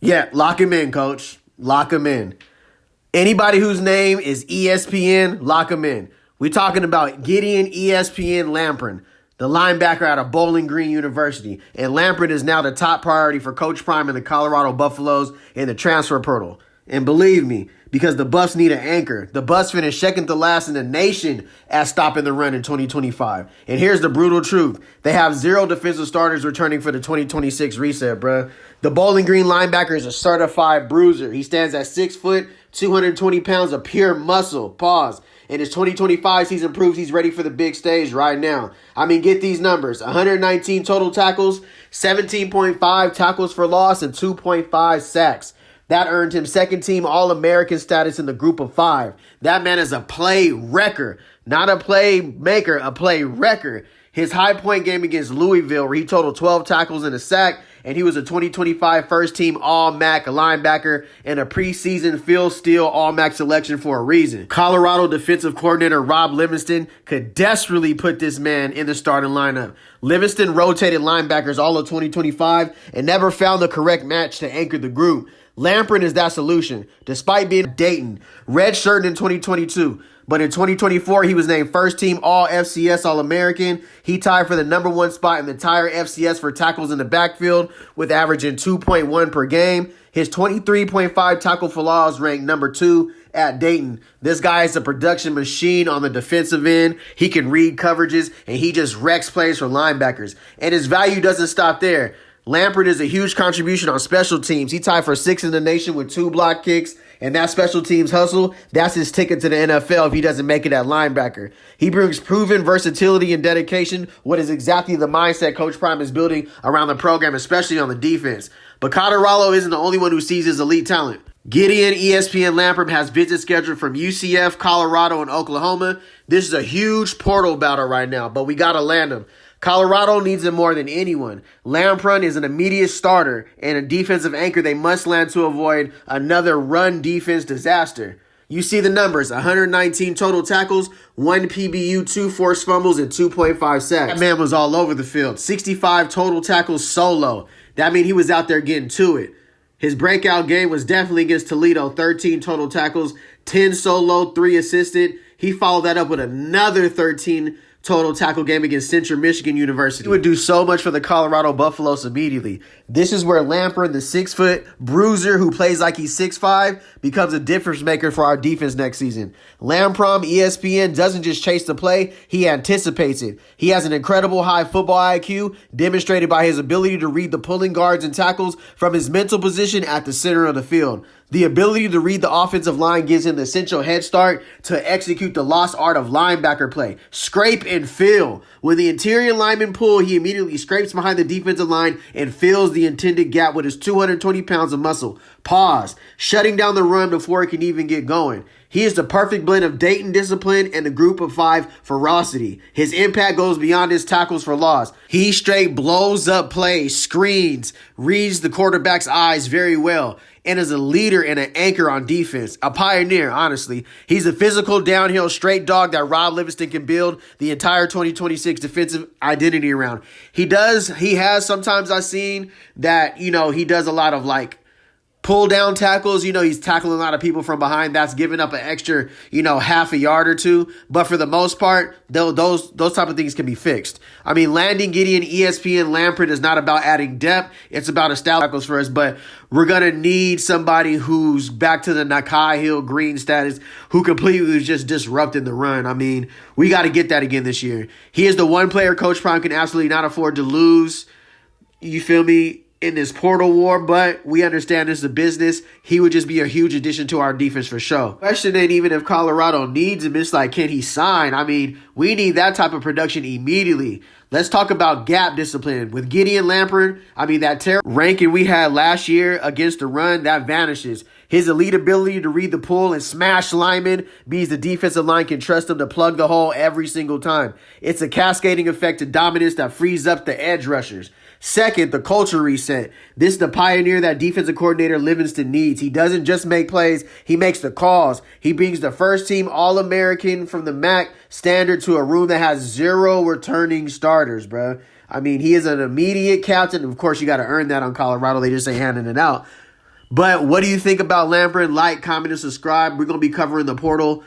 Yeah, lock him in, coach. Lock him in. Anybody whose name is ESPN, lock him in. We're talking about Gideon ESPN Lampron, the linebacker out of Bowling Green University. And Lampron is now the top priority for Coach Prime and the Colorado Buffaloes in the transfer portal. And believe me, because the Buffs need an anchor. The Buffs finished second to last in the nation at stopping the run in 2025. And here's the brutal truth. They have 0 defensive starters returning for the 2026 reset, bruh. The Bowling Green linebacker is a certified bruiser. He stands at 6 foot, 220 pounds of pure muscle. Pause. In his 2025 season proves he's ready for the big stage right now. I mean, get these numbers. 119 total tackles, 17.5 tackles for loss, and 2.5 sacks. That earned him second-team All-American status in the group of 5. That man is a play wrecker. Not a playmaker, a play wrecker. His high-point game against Louisville, where he totaled 12 tackles and a sack, and he was a 2025 first-team All-MAC linebacker and a preseason Phil Steele All-MAC selection for a reason. Colorado defensive coordinator Rob Livingston could desperately put this man in the starting lineup. Livingston rotated linebackers all of 2025 and never found the correct match to anchor the group. Lampron is that solution, despite being Dayton, redshirted in 2022. But in 2024, he was named first-team All-FCS All-American. He tied for the number 1 spot in the entire FCS for tackles in the backfield, with averaging 2.1 per game. His 23.5 tackle for loss ranked number 2 at Dayton. This guy is a production machine on the defensive end. He can read coverages, and he just wrecks plays for linebackers. And his value doesn't stop there. Lampron is a huge contribution on special teams. He tied for 6th in the nation with 2 block kicks, and that special teams hustle, that's his ticket to the NFL if he doesn't make it at linebacker. He brings proven versatility and dedication, what is exactly the mindset Coach Prime is building around the program, especially on the defense. But Colorado isn't the only one who sees his elite talent. Gideon ESPN Lampron has visits scheduled from UCF, Colorado, and Oklahoma. This is a huge portal battle right now, but we got to land him. Colorado needs him more than anyone. Lampron is an immediate starter and a defensive anchor they must land to avoid another run defense disaster. You see the numbers, 119 total tackles, 1 PBU, 2 forced fumbles, and 2.5 sacks. That man was all over the field. 65 total tackles solo. That means he was out there getting to it. His breakout game was definitely against Toledo, 13 total tackles, 10 solo, 3 assisted. He followed that up with another 13 total tackle game against Central Michigan University. He would do so much for the Colorado Buffaloes immediately. This is where Lampron, the 6-foot bruiser who plays like he's 6'5", becomes a difference maker for our defense next season. Lampron, ESPN, doesn't just chase the play, he anticipates it. He has an incredible high football IQ, demonstrated by his ability to read the pulling guards and tackles from his mental position at the center of the field. The ability to read the offensive line gives him the essential head start to execute the lost art of linebacker play. Scrape and fill. When the interior linemen pull, he immediately scrapes behind the defensive line and fills the intended gap with his 220 pounds of muscle. Pause. Shutting down the run before it can even get going. He is the perfect blend of Dayton discipline and the group of 5 ferocity. His impact goes beyond his tackles for loss. He straight blows up plays, screens, reads the quarterback's eyes very well, and is a leader and an anchor on defense. A pioneer, honestly. He's a physical downhill straight dog that Rob Livingston can build the entire 2026 defensive identity around. He has sometimes I've seen that, he does a lot of pull down tackles. He's tackling a lot of people from behind. That's giving up an extra, half a yard or 2. But for the most part, those type of things can be fixed. I mean, landing Gideon ESPN Lampron is not about adding depth. It's about establishing tackles for us. But we're going to need somebody who's back to the Nakai Hill Green status, who completely was just disrupting the run. I mean, we got to get that again this year. He is the one player Coach Prime can absolutely not afford to lose. You feel me? In this portal war, but we understand this is a business. He would just be a huge addition to our defense for sure. Question ain't even if Colorado needs him. It's like, can he sign? I mean, we need that type of production immediately. Let's talk about gap discipline. With Gideon Lampron, that terrible ranking we had last year against the run, that vanishes. His elite ability to read the pull and smash linemen means the defensive line can trust him to plug the hole every single time. It's a cascading effect to dominance that frees up the edge rushers. Second, the culture reset. This is the pioneer that defensive coordinator Livingston needs. He doesn't just make plays, he makes the calls. He brings the first team All-American from the MAC standard to a room that has 0 returning starters, bro. He is an immediate captain. Of course, you got to earn that on Colorado. They just ain't handing it out. But what do you think about Lampron? Like, comment, and subscribe. We're going to be covering the portal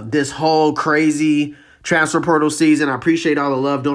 this whole crazy transfer portal season. I appreciate all the love. Don't